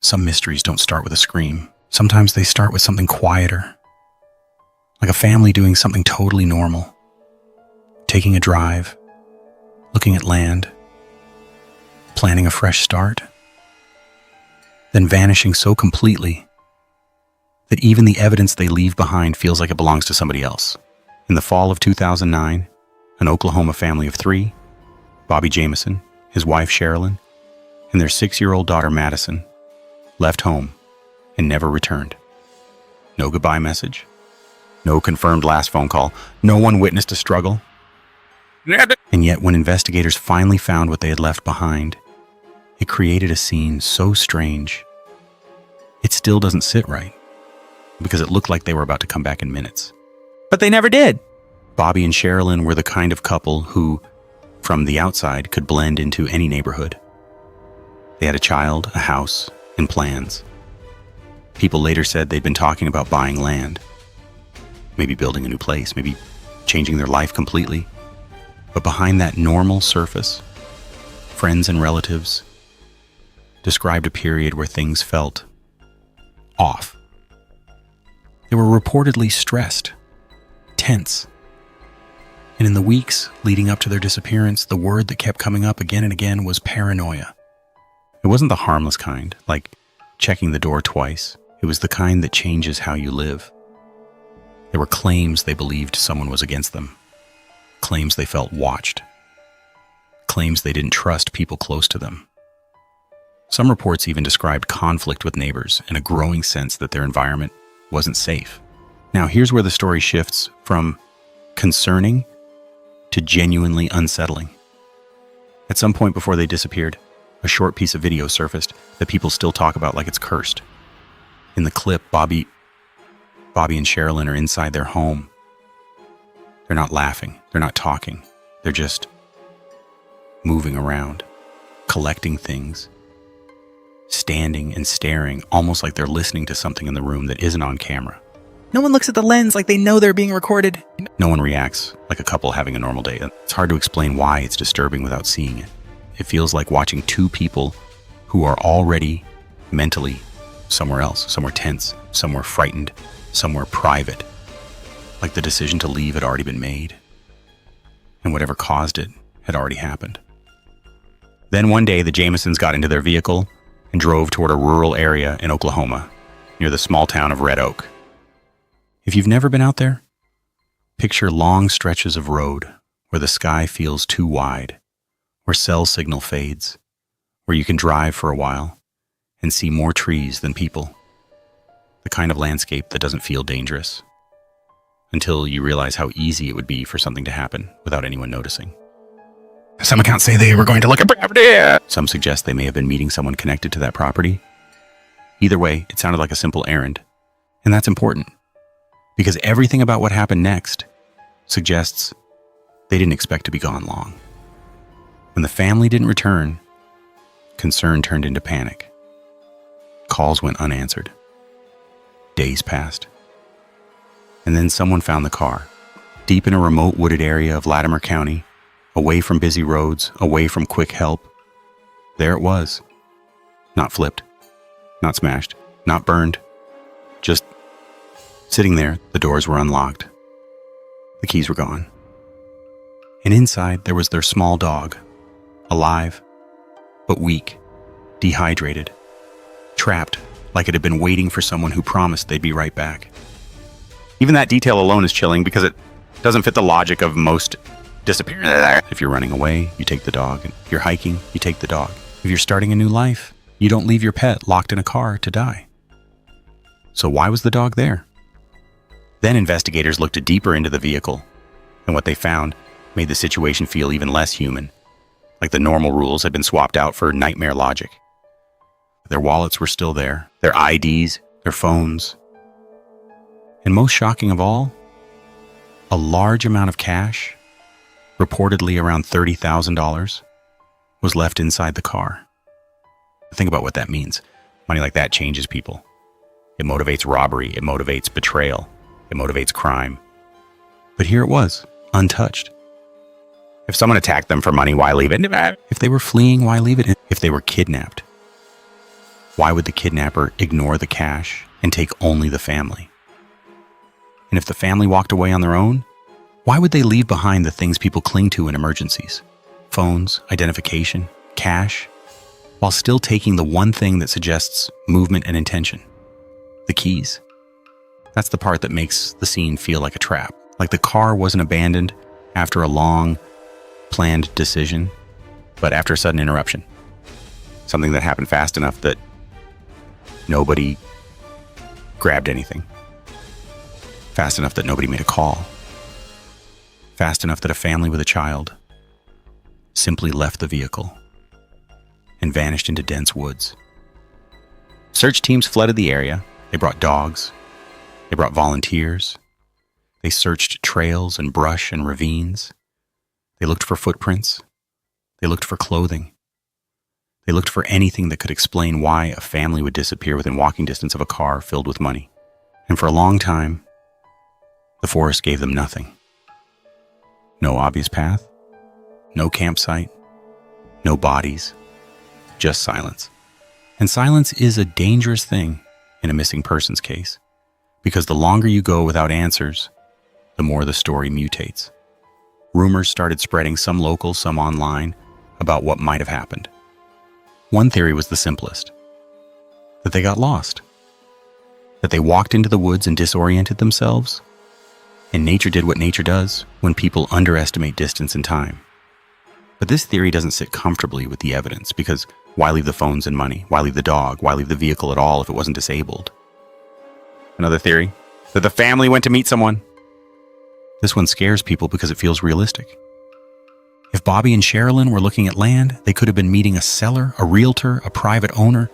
Some mysteries don't start with a scream. Sometimes they start with something quieter, like a family doing something totally normal, taking a drive, looking at land, planning a fresh start, then vanishing so completely that even the evidence they leave behind feels like it belongs to somebody else. In the fall of 2009, an Oklahoma family of 3, Bobby Jamison, his wife Sherilyn, and their 6-year-old daughter Madison, left home and never returned. No goodbye message, no confirmed last phone call, no one witnessed a struggle. And yet when investigators finally found what they had left behind, it created a scene so strange, it still doesn't sit right, because it looked like they were about to come back in minutes. But they never did. Bobby and Sherilyn were the kind of couple who, from the outside, could blend into any neighborhood. They had a child, a house, and plans. People later said they'd been talking about buying land, maybe building a new place, maybe changing their life completely. But behind that normal surface, friends and relatives described a period where things felt off. They were reportedly stressed, tense. And in the weeks leading up to their disappearance, the word that kept coming up again and again was paranoia. It wasn't the harmless kind, like checking the door twice. It was the kind that changes how you live. There were claims they believed someone was against them, claims they felt watched, claims they didn't trust people close to them. Some reports even described conflict with neighbors and a growing sense that their environment wasn't safe. Now, here's where the story shifts from concerning to genuinely unsettling. At some point before they disappeared, a short piece of video surfaced that people still talk about like it's cursed. In the clip, Bobby and Sherilyn are inside their home. They're not laughing, they're not talking, they're just moving around, collecting things, standing and staring, almost like they're listening to something in the room that isn't on camera. No one looks at the lens like they know they're being recorded. No one reacts like a couple having a normal day. It's hard to explain why it's disturbing without seeing it. It feels like watching two people who are already mentally somewhere else, somewhere tense, somewhere frightened, somewhere private. Like the decision to leave had already been made, and whatever caused it had already happened. Then one day, the Jamisons got into their vehicle and drove toward a rural area in Oklahoma, near the small town of Red Oak. If you've never been out there, picture long stretches of road where the sky feels too wide, where cell signal fades, where you can drive for a while and see more trees than people. The kind of landscape that doesn't feel dangerous, until you realize how easy it would be for something to happen without anyone noticing. Some accounts say they were going to look at property. Some suggest they may have been meeting someone connected to that property. Either way, it sounded like a simple errand, and that's important, because everything about what happened next suggests they didn't expect to be gone long. When the family didn't return, concern turned into panic. Calls went unanswered. Days passed. And then someone found the car, deep in a remote wooded area of Latimer County, away from busy roads, away from quick help. There it was. Not flipped, not smashed, not burned. Just sitting there. The doors were unlocked. The keys were gone. And inside there was their small dog, alive, but weak, dehydrated, trapped like it had been waiting for someone who promised they'd be right back. Even that detail alone is chilling because it doesn't fit the logic of most disappearances. If you're running away, you take the dog. If you're hiking, you take the dog. If you're starting a new life, you don't leave your pet locked in a car to die. So why was the dog there? Then investigators looked deeper into the vehicle, and what they found made the situation feel even less human, like the normal rules had been swapped out for nightmare logic. Their wallets were still there, their IDs, their phones. And most shocking of all, a large amount of cash, reportedly around $30,000, was left inside the car. Think about what that means. Money like that changes people. It motivates robbery, it motivates betrayal, it motivates crime. But here it was, untouched. If someone attacked them for money, why leave it? If they were fleeing, why leave it? If they were kidnapped, Why would the kidnapper ignore the cash and take only the family? And if the family walked away on their own, why would they leave behind the things people cling to in emergencies? Phones, identification, cash, while still taking the one thing that suggests movement and intention, the keys. That's the part that makes the scene feel like a trap. Like the car wasn't abandoned after a long, planned decision, but after a sudden interruption. Something that happened fast enough that nobody grabbed anything. Fast enough that nobody made a call. Fast enough that a family with a child simply left the vehicle and vanished into dense woods. Search teams flooded the area. They brought dogs. They brought volunteers. They searched trails and brush and ravines. They looked for footprints. They looked for clothing. They looked for anything that could explain why a family would disappear within walking distance of a car filled with money. And for a long time, the forest gave them nothing. No obvious path, no campsite, no bodies, just silence. And silence is a dangerous thing in a missing persons case, because the longer you go without answers, the more the story mutates. Rumors started spreading, some local, some online, about what might have happened. One theory was the simplest: that they got lost, that they walked into the woods and disoriented themselves, and nature did what nature does when people underestimate distance and time. But this theory doesn't sit comfortably with the evidence, because why leave the phones and money? Why leave the dog? Why leave the vehicle at all if it wasn't disabled? Another theory: that the family went to meet someone. This one scares people because it feels realistic. If Bobby and Sherilyn were looking at land, they could have been meeting a seller, a realtor, a private owner,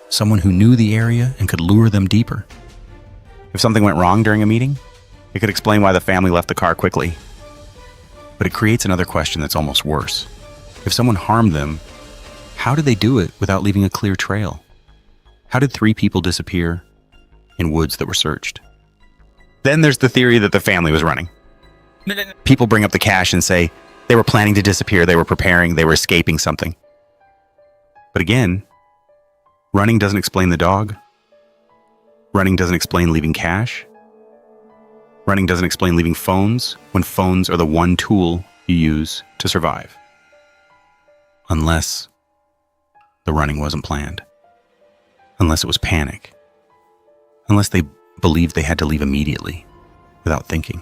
someone who knew the area and could lure them deeper. If something went wrong during a meeting, it could explain why the family left the car quickly. But it creates another question that's almost worse. If someone harmed them, how did they do it without leaving a clear trail? How did 3 people disappear in woods that were searched? Then there's the theory that the family was running. People bring up the cash and say they were planning to disappear, they were preparing, they were escaping something. But again, running doesn't explain the dog. Running doesn't explain leaving cash. Running doesn't explain leaving phones, when phones are the one tool you use to survive. Unless the running wasn't planned. Unless it was panic. Unless they believed they had to leave immediately, without thinking.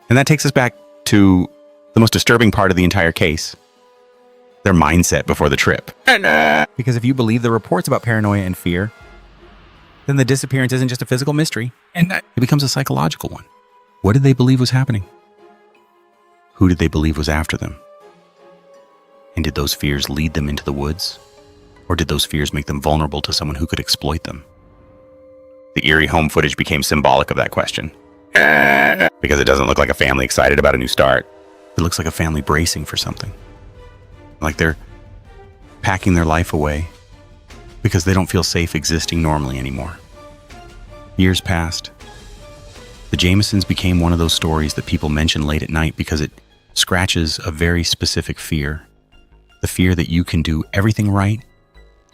And that takes us back to the most disturbing part of the entire case: their mindset before the trip. Because if you believe the reports about paranoia and fear, then the disappearance isn't just a physical mystery, and it becomes a psychological one. What did they believe was happening? Who did they believe was after them? And did those fears lead them into the woods? Or did those fears make them vulnerable to someone who could exploit them? The eerie home footage became symbolic of that question. Because it doesn't look like a family excited about a new start. It looks like a family bracing for something. Like they're packing their life away because they don't feel safe existing normally anymore. Years passed. The Jamisons became one of those stories that people mention late at night because it scratches a very specific fear. The fear that you can do everything right,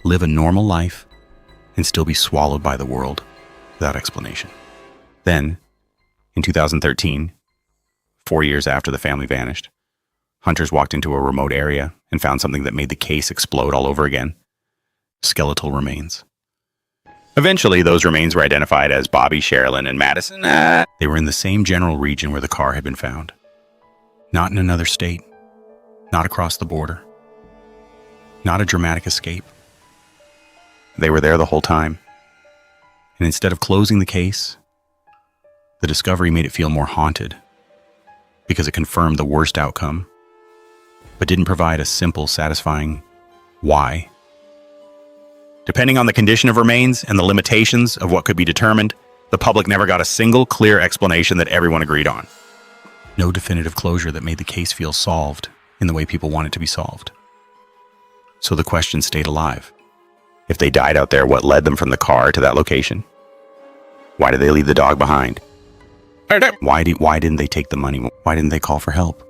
live a normal life, and still be swallowed by the world without explanation. Then, in 2013, 4 years after the family vanished, hunters walked into a remote area and found something that made the case explode all over again: skeletal remains. Eventually, those remains were identified as Bobby, Sherilyn, and Madison. They were in the same general region where the car had been found. Not in another state. Not across the border. Not a dramatic escape. They were there the whole time. And instead of closing the case, the discovery made it feel more haunted, because it confirmed the worst outcome, but didn't provide a simple, satisfying why. Depending on the condition of remains and the limitations of what could be determined, the public never got a single clear explanation that everyone agreed on. No definitive closure that made the case feel solved in the way people want it to be solved. So the question stayed alive. If they died out there, what led them from the car to that location? Why did they leave the dog behind? Why didn't they take the money? Why didn't they call for help?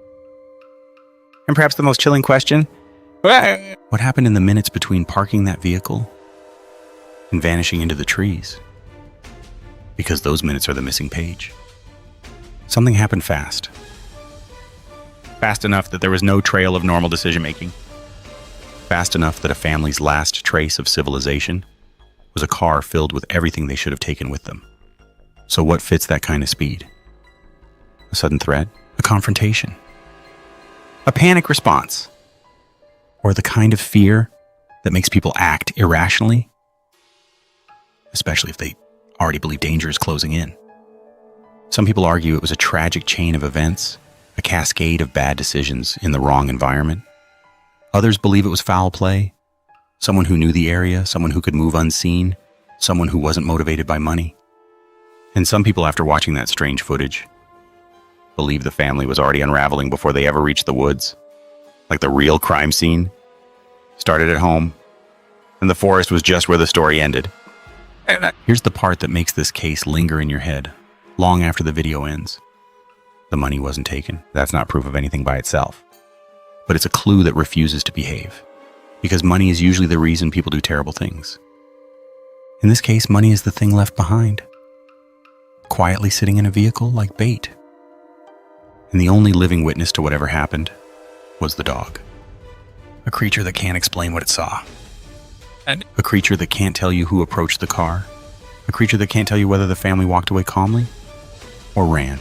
And perhaps the most chilling question: what happened in the minutes between parking that vehicle and vanishing into the trees. Because those minutes are the missing page. Something happened fast. Fast enough that there was no trail of normal decision-making. Fast enough that a family's last trace of civilization was a car filled with everything they should have taken with them. So what fits that kind of speed? A sudden threat? A confrontation? A panic response? Or the kind of fear that makes people act irrationally? Especially if they already believe danger is closing in. Some people argue it was a tragic chain of events, a cascade of bad decisions in the wrong environment. Others believe it was foul play, someone who knew the area, someone who could move unseen, someone who wasn't motivated by money. And some people, after watching that strange footage, believe the family was already unraveling before they ever reached the woods. Like the real crime scene started at home, and the forest was just where the story ended. Here's the part that makes this case linger in your head long after the video ends. The money wasn't taken. That's not proof of anything by itself. But it's a clue that refuses to behave. Because money is usually the reason people do terrible things. In this case, money is the thing left behind, quietly sitting in a vehicle like bait. And the only living witness to whatever happened was the dog. A creature that can't explain what it saw. And a creature that can't tell you who approached the car. A creature that can't tell you whether the family walked away calmly or ran.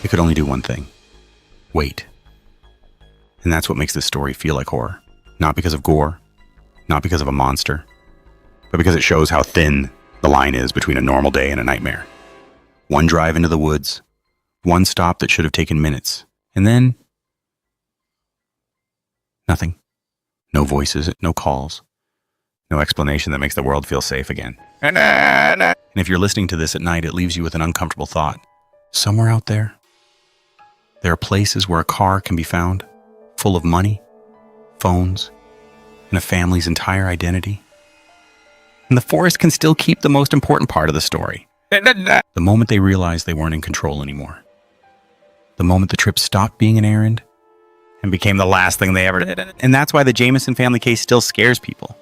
It could only do one thing. Wait. And that's what makes this story feel like horror. Not because of gore, not because of a monster, but because it shows how thin the line is between a normal day and a nightmare. One drive into the woods, one stop that should have taken minutes, and then nothing. No voices, no calls, no explanation that makes the world feel safe again. And if you're listening to this at night, it leaves you with an uncomfortable thought. Somewhere out there are places where a car can be found, full of money, phones, and a family's entire identity. And the forest can still keep the most important part of the story. The moment they realized they weren't in control anymore. The moment the trip stopped being an errand and became the last thing they ever did. And that's why the Jamison family case still scares people.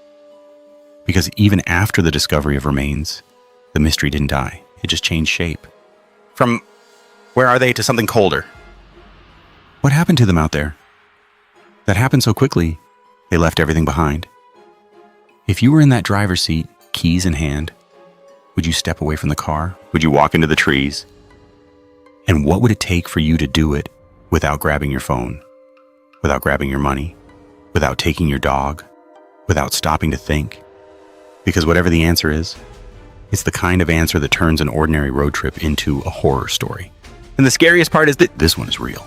Because even after the discovery of remains, the mystery didn't die. It just changed shape. From where are they to something colder. What happened to them out there? That happened so quickly, they left everything behind. If you were in that driver's seat, keys in hand, would you step away from the car? Would you walk into the trees? And what would it take for you to do it without grabbing your phone, without grabbing your money, without taking your dog, without stopping to think? Because whatever the answer is, it's the kind of answer that turns an ordinary road trip into a horror story. And the scariest part is that this one is real.